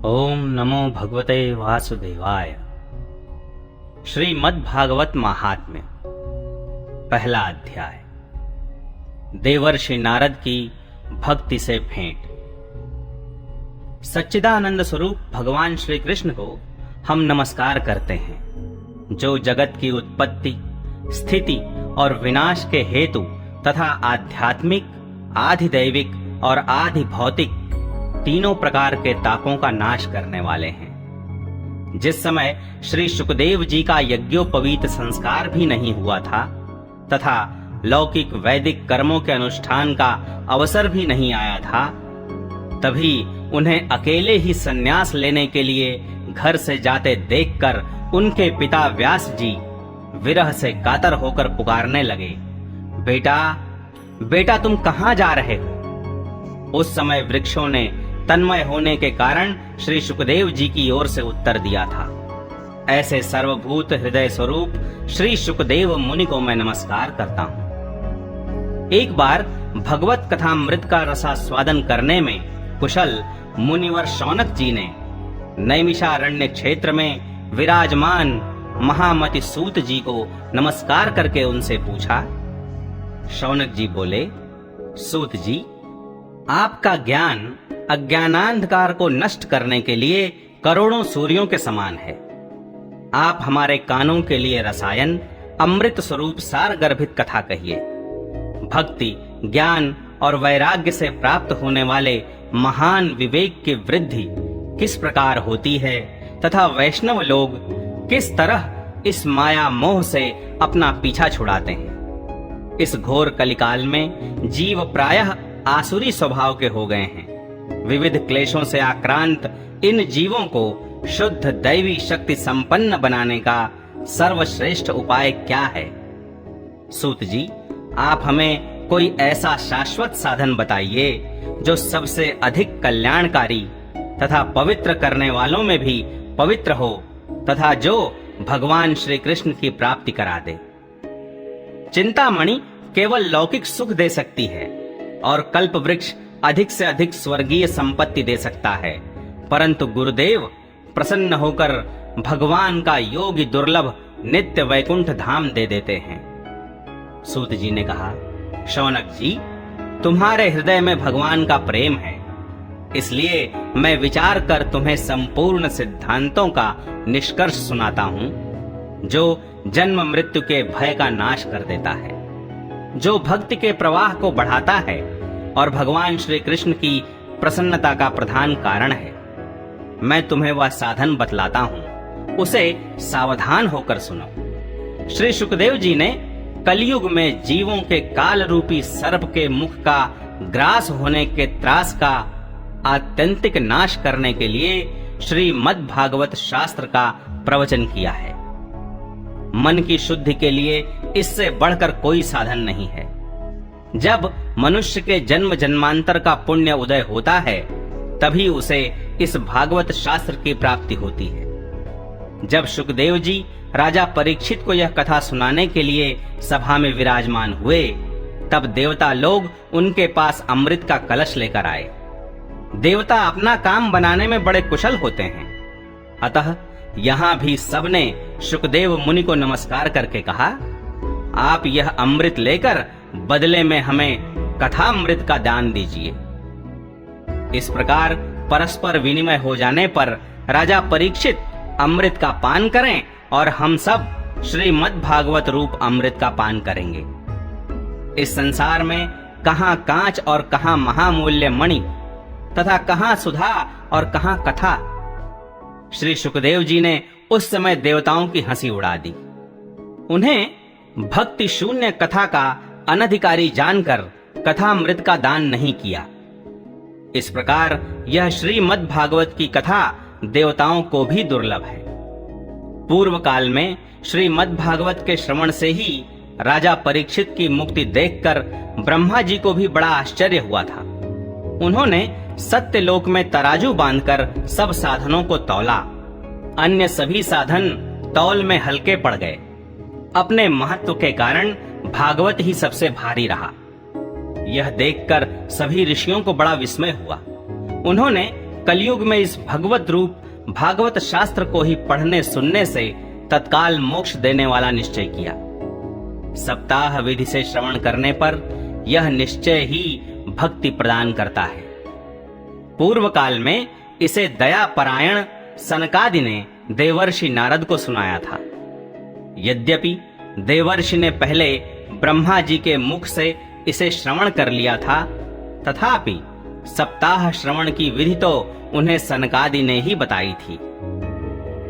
ओम नमो भगवते वासुदेवाय। श्रीमद्भागवत महात्म्य, पहला अध्याय। देवर्षि नारद की भक्ति से भेंट। सच्चिदानंद स्वरूप भगवान श्री कृष्ण को हम नमस्कार करते हैं, जो जगत की उत्पत्ति, स्थिति और विनाश के हेतु तथा आध्यात्मिक, आधिदैविक और आधि भौतिक तीनों प्रकार के तापों का नाश करने वाले हैं। जिस समय श्री सुखदेव जी का यज्ञोपवीत संस्कार भी नहीं हुआ था तथा लौकिक वैदिक कर्मों के अनुष्ठान का अवसर भी नहीं आया था, तभी उन्हें अकेले ही संन्यास लेने के लिए घर से जाते देखकर उनके पिता व्यास जी विरह से कातर होकर पुकारने लगे, बेटा बेटा तुम कहां जा रहे हो? उस समय वृक्षों ने तन्मय होने के कारण श्री सुखदेव जी की ओर से उत्तर दिया था, ऐसे सर्वभूत हृदय स्वरूप श्री सुखदेव मुनि को मैं नमस्कार करता हूँ। एक बार भगवत कथामृत का रसास्वादन करने में कुशल मुनिवर शौनक जी ने नैमिषारण्य क्षेत्र में विराजमान महामति सूत जी को नमस्कार करके उनसे पूछा। शौनक जी बोले, सूत जी, आपका ज्ञान अज्ञानांधकार को नष्ट करने के लिए करोड़ों सूर्यों के समान है। आप हमारे कानों के लिए रसायन, अमृत स्वरूप सार गर्भित कथा कहिए। भक्ति, ज्ञान और वैराग्य से प्राप्त होने वाले महान विवेक की वृद्धि किस प्रकार होती है तथा वैष्णव लोग किस तरह इस माया मोह से अपना पीछा छुड़ाते हैं। इस घोर कलिकाल में जीव प्रायः आसुरी स्वभाव के हो गए हैं। विविध क्लेशों से आक्रांत इन जीवों को शुद्ध दैवी शक्ति संपन्न बनाने का सर्वश्रेष्ठ उपाय क्या है? सूत जी, आप हमें कोई ऐसा शाश्वत साधन बताइए जो सबसे अधिक कल्याणकारी तथा पवित्र करने वालों में भी पवित्र हो तथा जो भगवान श्री कृष्ण की प्राप्ति करा दे। चिंतामणि केवल लौकिक सुख दे सकती है और कल्प वृक्ष अधिक से अधिक स्वर्गीय संपत्ति दे सकता है, परंतु गुरुदेव प्रसन्न होकर भगवान का योगी दुर्लभ नित्य वैकुंठ धाम दे देते हैं। सूत जी ने कहा, शौनक जी, तुम्हारे हृदय में भगवान का प्रेम है, इसलिए मैं विचार कर तुम्हें संपूर्ण सिद्धांतों का निष्कर्ष सुनाता हूं, जो जन्म मृत्यु के भय का नाश कर देता है, जो भक्ति के प्रवाह को बढ़ाता है और भगवान श्री कृष्ण की प्रसन्नता का प्रधान कारण है। मैं तुम्हें वह साधन बतलाता हूं, उसे सावधान होकर सुनो। श्री सुखदेव जी ने कलयुग में जीवों के काल रूपी सर्प के मुख का ग्रास होने के त्रास का आत्यंतिक नाश करने के लिए श्रीमद्भागवत शास्त्र का प्रवचन किया है। मन की शुद्धि के लिए इससे बढ़कर कोई साधन नहीं है। जब मनुष्य के जन्म जन्मांतर का पुण्य उदय होता है, तभी उसे इस भागवत शास्त्र की प्राप्ति होती है। जब सुखदेव जी राजा परीक्षित को यह कथा सुनाने के लिए सभा में विराजमान हुए, तब देवता लोग उनके पास अमृत का कलश लेकर आए। देवता अपना काम बनाने में बड़े कुशल होते हैं, अतः यहाँ भी सबने सुखदेव मुनि को नमस्कार करके कहा, आप यह अमृत लेकर बदले में हमें कथामृत का दान दीजिए। इस प्रकार परस्पर विनिमय हो जाने पर राजा परीक्षित अमृत का पान करें और हम सब श्रीमद्भागवत रूप अमृत का पान करेंगे। इस संसार में कहां कांच और कहां महामूल्य मणि तथा कहां सुधा और कहां कथा। श्री सुखदेव जी ने उस समय देवताओं की हंसी उड़ा दी। उन्हें भक्ति शून्य कथा का अनधिकारी जानकर कथामृत का दान नहीं किया। इस प्रकार यह श्रीमद्भागवत की कथा देवताओं को भी दुर्लभ है। पूर्व काल में श्रीमद्भागवत के श्रवण से ही राजा परीक्षित की मुक्ति देखकर ब्रह्मा जी को भी बड़ा आश्चर्य हुआ था। उन्होंने सत्य लोक में तराजू बांधकर सब साधनों को तौला। अन्य सभी साधन तौल में हल्के पड़ गए। अपने महत्व के कारण भागवत ही सबसे भारी रहा। यह देखकर सभी ऋषियों को बड़ा विस्मय हुआ। उन्होंने कलयुग में इस भगवत रूप भागवत शास्त्र को ही पढ़ने सुनने से तत्काल मोक्ष देने वाला निश्चय किया। सप्ताह विधि से श्रवण करने पर यह निश्चय ही भक्ति प्रदान करता है। पूर्व काल में इसे दया परायण सनकादि ने देवर्षि नारद को सुनाया था। यद्यपि देवर्षि ने पहले ब्रह्मा जी के मुख से इसे श्रवण कर लिया था, तथापि सप्ताह श्रवण की विधि तो उन्हें सनकादि ने ही बताई थी।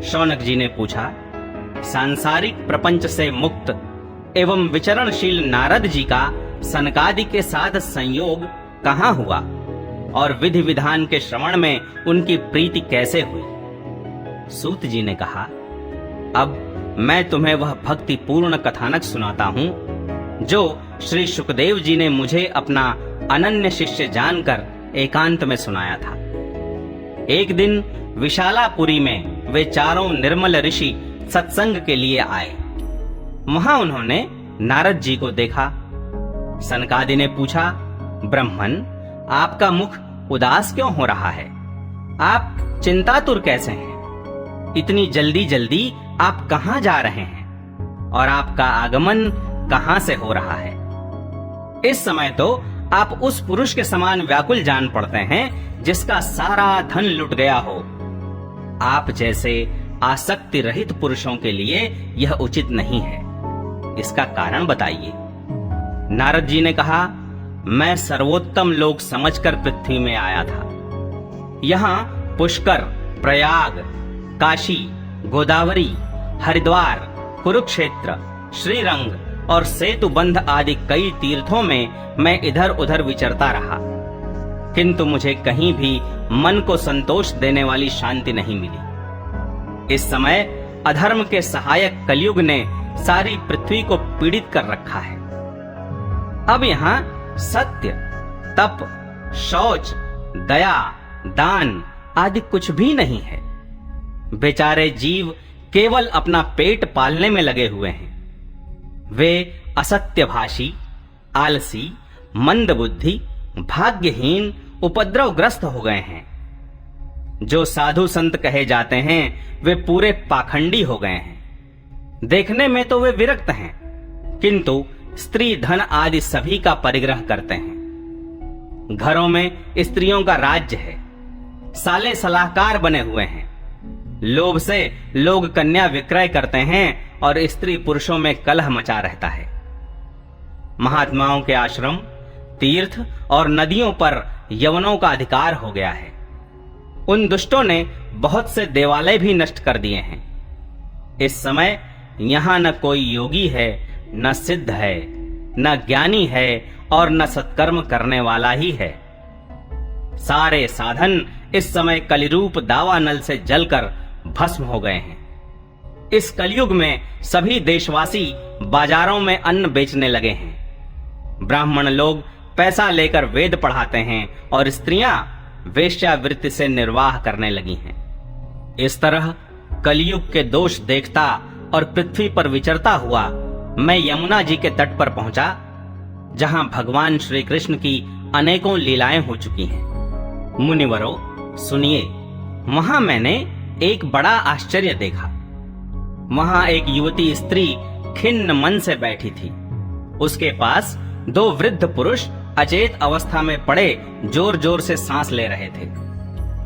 शौनक जी ने पूछा, सांसारिक प्रपंच से मुक्त एवं विचरणशील नारद जी का सनकादि के साथ संयोग कहाँ हुआ और विधि विधान के श्रवण में उनकी प्रीति कैसे हुई? सूत जी ने कहा, अब मैं तुम्हें वह भक्ति पूर्ण कथानक सुनाता हूं जो श्री सुखदेव जी ने मुझे अपना अनन्य शिष्य जानकर एकांत में सुनाया था। एक दिन विशालापुरी में वे चारों निर्मल ऋषि सत्संग के लिए आए। वहां उन्होंने नारद जी को देखा। सनकादि ने पूछा, ब्रह्मन, आपका मुख उदास क्यों हो रहा है? आप चिंतातुर कैसे हैं? इतनी जल्दी जल्दी आप कहां जा रहे हैं और आपका आगमन कहां से हो रहा है? इस समय तो आप उस पुरुष के समान व्याकुल जान पड़ते हैं जिसका सारा धन लुट गया हो। आप जैसे आसक्ति रहित पुरुषों के लिए यह उचित नहीं है। इसका कारण बताइए। नारद जी ने कहा, मैं सर्वोत्तम लोक समझकर पृथ्वी में आया था। यहाँ पुष्कर, प्रयाग, काशी, गोदावरी, हरिद्वार, कुरुक्षेत्र, श्रीरंग और सेतुबंध आदि कई तीर्थों में मैं इधर उधर विचरता रहा, किंतु मुझे कहीं भी मन को संतोष देने वाली शांति नहीं मिली। इस समय अधर्म के सहायक कलयुग ने सारी पृथ्वी को पीड़ित कर रखा है। अब यहाँ सत्य, तप, शौच, दया, दान आदि कुछ भी नहीं है। बेचारे जीव केवल अपना पेट पालने में लगे हुए हैं। वे असत्यभाषी, आलसी, मंदबुद्धि, भाग्यहीन, उपद्रवग्रस्त हो गए हैं। जो साधु संत कहे जाते हैं वे पूरे पाखंडी हो गए हैं। देखने में तो वे विरक्त हैं, किंतु स्त्री धन आदि सभी का परिग्रह करते हैं। घरों में स्त्रियों का राज्य है। साले सलाहकार बने हुए हैं। लोभ से लोग कन्या विक्रय करते हैं और स्त्री पुरुषों में कलह मचा रहता है। महात्माओं के आश्रम, तीर्थ और नदियों पर यवनों का अधिकार हो गया है। उन दुष्टों ने बहुत से देवालय भी नष्ट कर दिए हैं। इस समय यहां न कोई योगी है, न सिद्ध है, न ज्ञानी है और न सत्कर्म करने वाला ही है। सारे साधन इस समय कलिरूप दावानल से जलकर भस्म हो गए हैं। इस कलयुग में सभी देशवासी बाजारों में अन्न बेचने लगे हैं। ब्राह्मण लोग पैसा लेकर वेद पढ़ाते हैं और स्त्रियां वेश्यावृत्ति से निर्वाह करने लगी हैं। इस तरह कलयुग के दोष देखता और पृथ्वी पर विचरता हुआ मैं यमुना जी के तट पर पहुंचा, जहां भगवान श्री कृष्ण की अनेकों लीलाएं हो चुकी हैं। मुनिवरों, सुनिए, वहां मैंने एक बड़ा आश्चर्य देखा। वहां एक युवती स्त्री खिन्न मन से बैठी थी। उसके पास दो वृद्ध पुरुष अचेत अवस्था में पड़े जोर जोर से सांस ले रहे थे।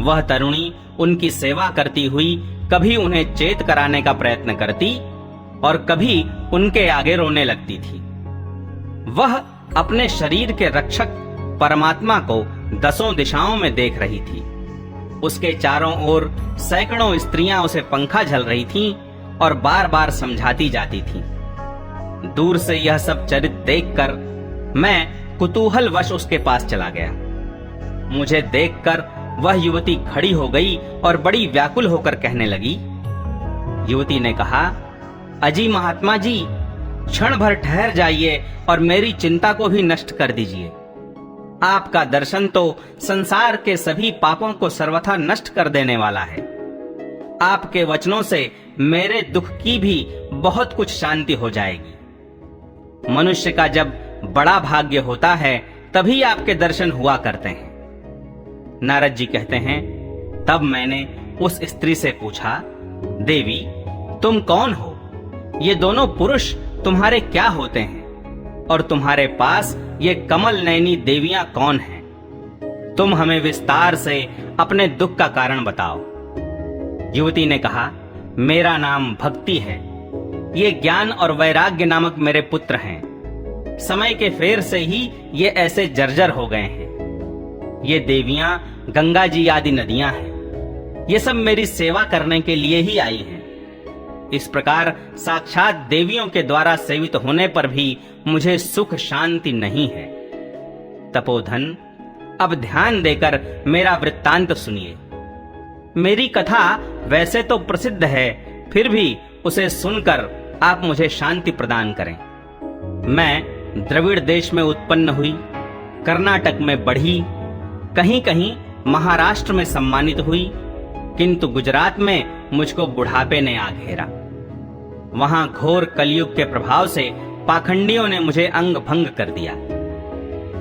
वह तरुणी उनकी सेवा करती हुई कभी उन्हें चेत कराने का प्रयत्न करती और कभी उनके आगे रोने लगती थी। वह अपने शरीर के रक्षक परमात्मा को दसों दिशाओं में देख रही थी। उसके चारों ओर सैकड़ों स्त्रियां उसे पंखा झल रही थीं और बार बार समझाती जाती थीं। दूर से यह सब चरित्र देखकर मैं कुतूहलवश उसके पास चला गया। मुझे देखकर वह युवती खड़ी हो गई और बड़ी व्याकुल होकर कहने लगी। युवती ने कहा, अजी महात्मा जी, क्षण भर ठहर जाइए और मेरी चिंता को भी नष्ट कर दीजिए। आपका दर्शन तो संसार के सभी पापों को सर्वथा नष्ट कर देने वाला है। आपके वचनों से मेरे दुख की भी बहुत कुछ शांति हो जाएगी। मनुष्य का जब बड़ा भाग्य होता है तभी आपके दर्शन हुआ करते हैं। नारद जी कहते हैं, तब मैंने उस स्त्री से पूछा, देवी तुम कौन हो? ये दोनों पुरुष तुम्हारे क्या होते हैं? और तुम्हारे पास ये कमल नयनी देवियां कौन हैं? तुम हमें विस्तार से अपने दुख का कारण बताओ। युवती ने कहा, मेरा नाम भक्ति है। ये ज्ञान और वैराग्य नामक मेरे पुत्र हैं। समय के फेर से ही ये ऐसे जर्जर हो गए हैं। ये देवियां गंगा जी आदि नदियां हैं। ये सब मेरी सेवा करने के लिए ही आई हैं। इस प्रकार साक्षात देवियों के द्वारा सेवित होने पर भी मुझे सुख शांति नहीं है। तपोधन, अब ध्यान देकर मेरा वृत्तांत सुनिए। मेरी कथा वैसे तो प्रसिद्ध है, फिर भी उसे सुनकर आप मुझे शांति प्रदान करें। मैं द्रविड़ देश में उत्पन्न हुई, कर्नाटक में बढ़ी, कहीं कहीं महाराष्ट्र में सम्मानित हुई, किंतु गुजरात में मुझको बुढ़ापे ने आ घेरा। वहां घोर कलयुग के प्रभाव से पाखंडियों ने मुझे अंग भंग कर दिया।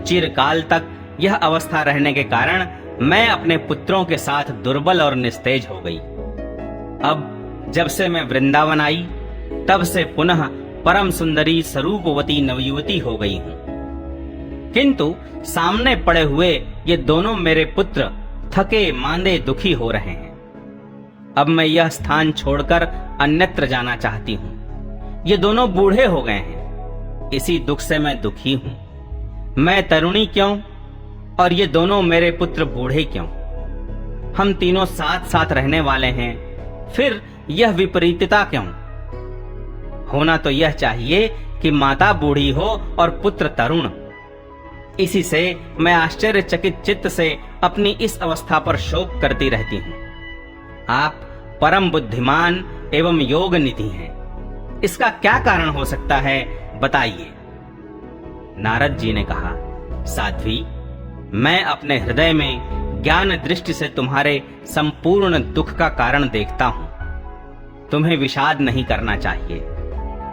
चिरकाल तक यह अवस्था रहने के कारण मैं अपने पुत्रों के साथ दुर्बल और निस्तेज हो गई। अब जब से मैं वृंदावन आई, तब से पुनः परम सुंदरी स्वरूपवती नवयुवती हो गई हूं। किंतु सामने पड़े हुए ये दोनों मेरे पुत्र थके मांदे दुखी हो रहे हैं। अब मैं यह स्थान छोड़कर अन्यत्र जाना चाहती हूं। ये दोनों बूढ़े हो गए हैं, इसी दुख से मैं दुखी हूं। मैं तरुणी क्यों और ये दोनों मेरे पुत्र बूढ़े क्यों? हम तीनों साथ साथ रहने वाले हैं, फिर यह विपरीतता क्यों? होना तो यह चाहिए कि माता बूढ़ी हो और पुत्र तरुण। इसी से मैं आश्चर्यचकित चित्त से अपनी इस अवस्था पर शोक करती रहती हूं। आप परम बुद्धिमान एवं योग निधि हैं। इसका क्या कारण हो सकता है, बताइए। नारद जी ने कहा, साध्वी, मैं अपने हृदय में ज्ञान दृष्टि से तुम्हारे संपूर्ण दुख का कारण देखता हूं। तुम्हें विषाद नहीं करना चाहिए।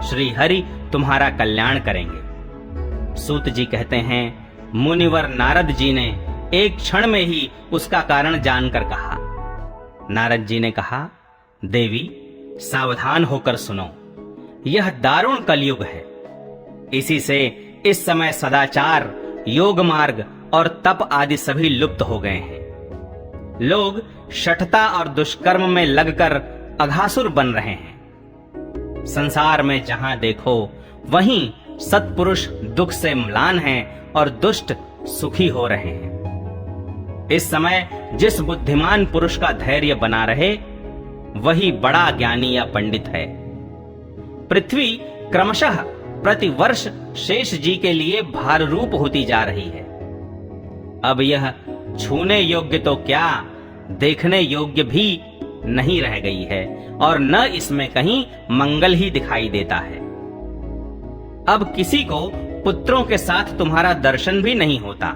श्री हरि तुम्हारा कल्याण करेंगे। सूत जी कहते हैं, मुनिवर नारद जी ने एक क्षण में ही उसका कारण जानकर कहा। नारद जी ने कहा, देवी सावधान होकर सुनो, यह दारुण कलयुग है। इसी से इस समय सदाचार, योग मार्ग और तप आदि सभी लुप्त हो गए हैं। लोग शठता और दुष्कर्म में लगकर अघासुर बन रहे हैं। संसार में जहां देखो वहीं सत्पुरुष दुख से म्लान हैं और दुष्ट सुखी हो रहे हैं। इस समय जिस बुद्धिमान पुरुष का धैर्य बना रहे, वही बड़ा ज्ञानी या पंडित है। पृथ्वी क्रमशः प्रतिवर्ष शेष जी के लिए भार रूप होती जा रही है। अब यह छूने योग्य तो क्या, देखने योग्य भी नहीं रह गई है और न इसमें कहीं मंगल ही दिखाई देता है। अब किसी को पुत्रों के साथ तुम्हारा दर्शन भी नहीं होता।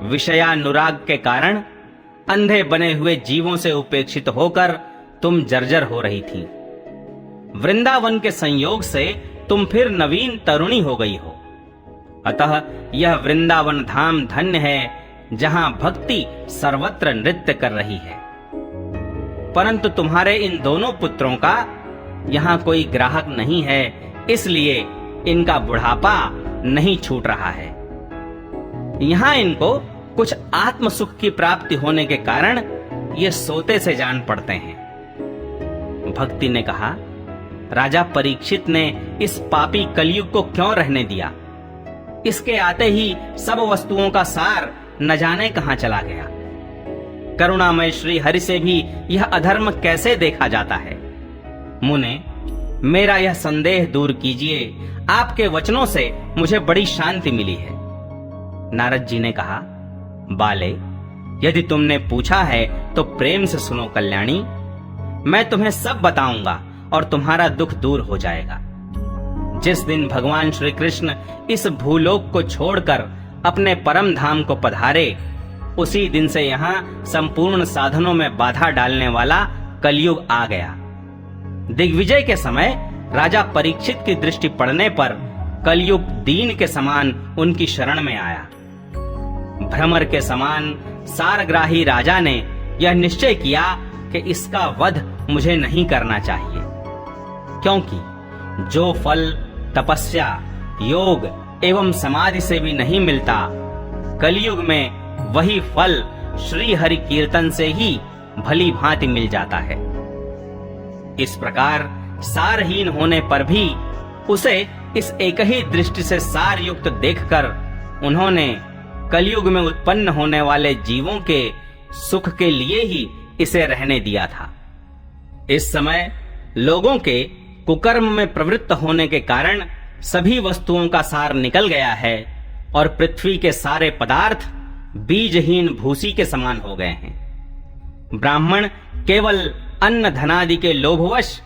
विषयानुराग के कारण अंधे बने हुए जीवों से उपेक्षित होकर तुम जर्जर हो रही थी। वृंदावन के संयोग से तुम फिर नवीन तरुणी हो गई हो। अतः यह वृंदावन धाम धन्य है, जहां भक्ति सर्वत्र नृत्य कर रही है। परंतु तुम्हारे इन दोनों पुत्रों का यहां कोई ग्राहक नहीं है, इसलिए इनका बुढ़ापा नहीं छूट रहा है। यहां इनको कुछ आत्म सुख की प्राप्ति होने के कारण ये सोते से जान पड़ते हैं। भक्ति ने कहा, राजा परीक्षित ने इस पापी कलयुग को क्यों रहने दिया? इसके आते ही सब वस्तुओं का सार न जाने कहां चला गया। करुणामय श्री हरि से भी यह अधर्म कैसे देखा जाता है? मुने, मेरा यह संदेह दूर कीजिए। आपके वचनों से मुझे बड़ी शांति मिली है। नारद जी ने कहा, बाले, यदि तुमने पूछा है तो प्रेम से सुनो कल्याणी। मैं तुम्हें सब बताऊंगा और तुम्हारा दुख दूर हो जाएगा। जिस दिन भगवान श्री कृष्ण इस भूलोक को छोड़कर अपने परम धाम को पधारे, उसी दिन से यहाँ संपूर्ण साधनों में बाधा डालने वाला कलयुग आ गया। दिग्विजय के समय राजा परीक्षित की दृष्टि पड़ने पर कलयुग दीन के समान उनकी शरण में आया। भ्रमर के समान सारग्राही राजा ने यह निश्चय किया कि इसका वध मुझे नहीं करना चाहिए, क्योंकि जो फल तपस्या, योग एवं समाधि से भी नहीं मिलता, कलयुग में वही फल श्री हरि कीर्तन से ही भली भांति मिल जाता है। इस प्रकार सारहीन होने पर भी उसे इस एक ही दृष्टि से सार युक्त देखकर उन्होंने कलयुग में उत्पन्न होने वाले जीवों के सुख के लिए ही इसे रहने दिया था। इस समय लोगों के कुकर्म में प्रवृत्त होने के कारण सभी वस्तुओं का सार निकल गया है और पृथ्वी के सारे पदार्थ बीजहीन भूसी के समान हो गए हैं। ब्राह्मण केवल अन्न धनादि के लोभवश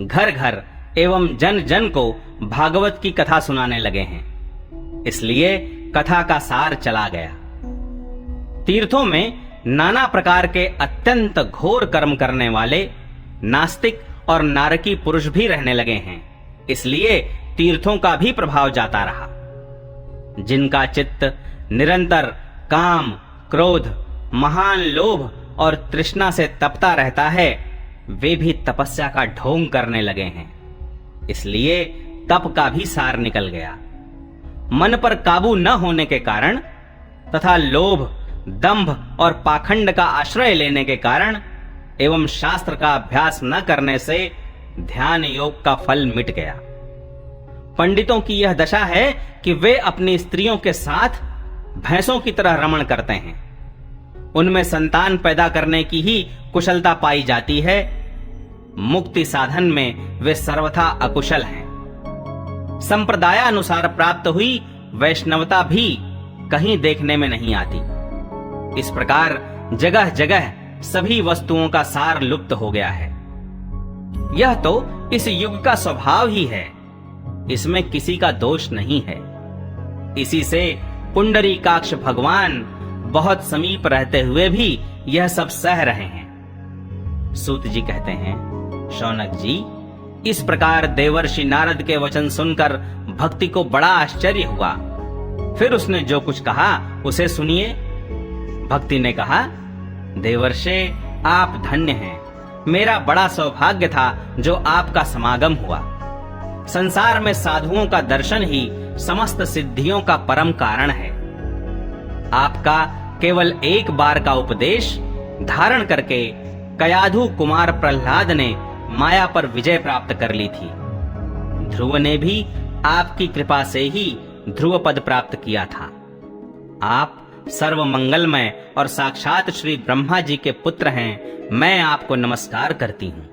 घर घर एवं जन जन को भागवत की कथा सुनाने लगे हैं, इसलिए कथा का सार चला गया। तीर्थों में नाना प्रकार के अत्यंत घोर कर्म करने वाले नास्तिक और नारकी पुरुष भी रहने लगे हैं, इसलिए तीर्थों का भी प्रभाव जाता रहा। जिनका चित्त निरंतर काम, क्रोध, महान लोभ और तृष्णा से तपता रहता है, वे भी तपस्या का ढोंग करने लगे हैं, इसलिए तप का भी सार निकल गया। मन पर काबू न होने के कारण तथा लोभ, दंभ और पाखंड का आश्रय लेने के कारण एवं शास्त्र का अभ्यास न करने से ध्यान योग का फल मिट गया। पंडितों की यह दशा है कि वे अपनी स्त्रियों के साथ भैंसों की तरह रमण करते हैं। उनमें संतान पैदा करने की ही कुशलता पाई जाती है, मुक्ति साधन में वे सर्वथा अकुशल हैं। संप्रदायानुसार प्राप्त हुई वैष्णवता भी कहीं देखने में नहीं आती। इस प्रकार जगह जगह सभी वस्तुओं का सार लुप्त हो गया है। यह तो इस युग का स्वभाव ही है, इसमें किसी का दोष नहीं है। इसी से पुंडरीकाक्ष भगवान बहुत समीप रहते हुए भी यह सब सह रहे हैं। सूत जी कहते हैं, शौनक जी, इस प्रकार देवर्षि नारद के वचन सुनकर भक्ति को बड़ा आश्चर्य हुआ। फिर उसने जो कुछ कहा उसे सुनिए। भक्ति ने कहा, देवर्षे आप धन्य हैं, मेरा बड़ा सौभाग्य था जो आपका समागम हुआ। संसार में साधुओं का दर्शन ही समस्त सिद्धियों का परम कारण है। आपका केवल एक बार का उपदेश धारण करके कयाधु कुमार प्रहलाद ने माया पर विजय प्राप्त कर ली थी। ध्रुव ने भी आपकी कृपा से ही ध्रुव पद प्राप्त किया था। आप सर्व मंगलमय और साक्षात श्री ब्रह्मा जी के पुत्र हैं। मैं आपको नमस्कार करती हूँ।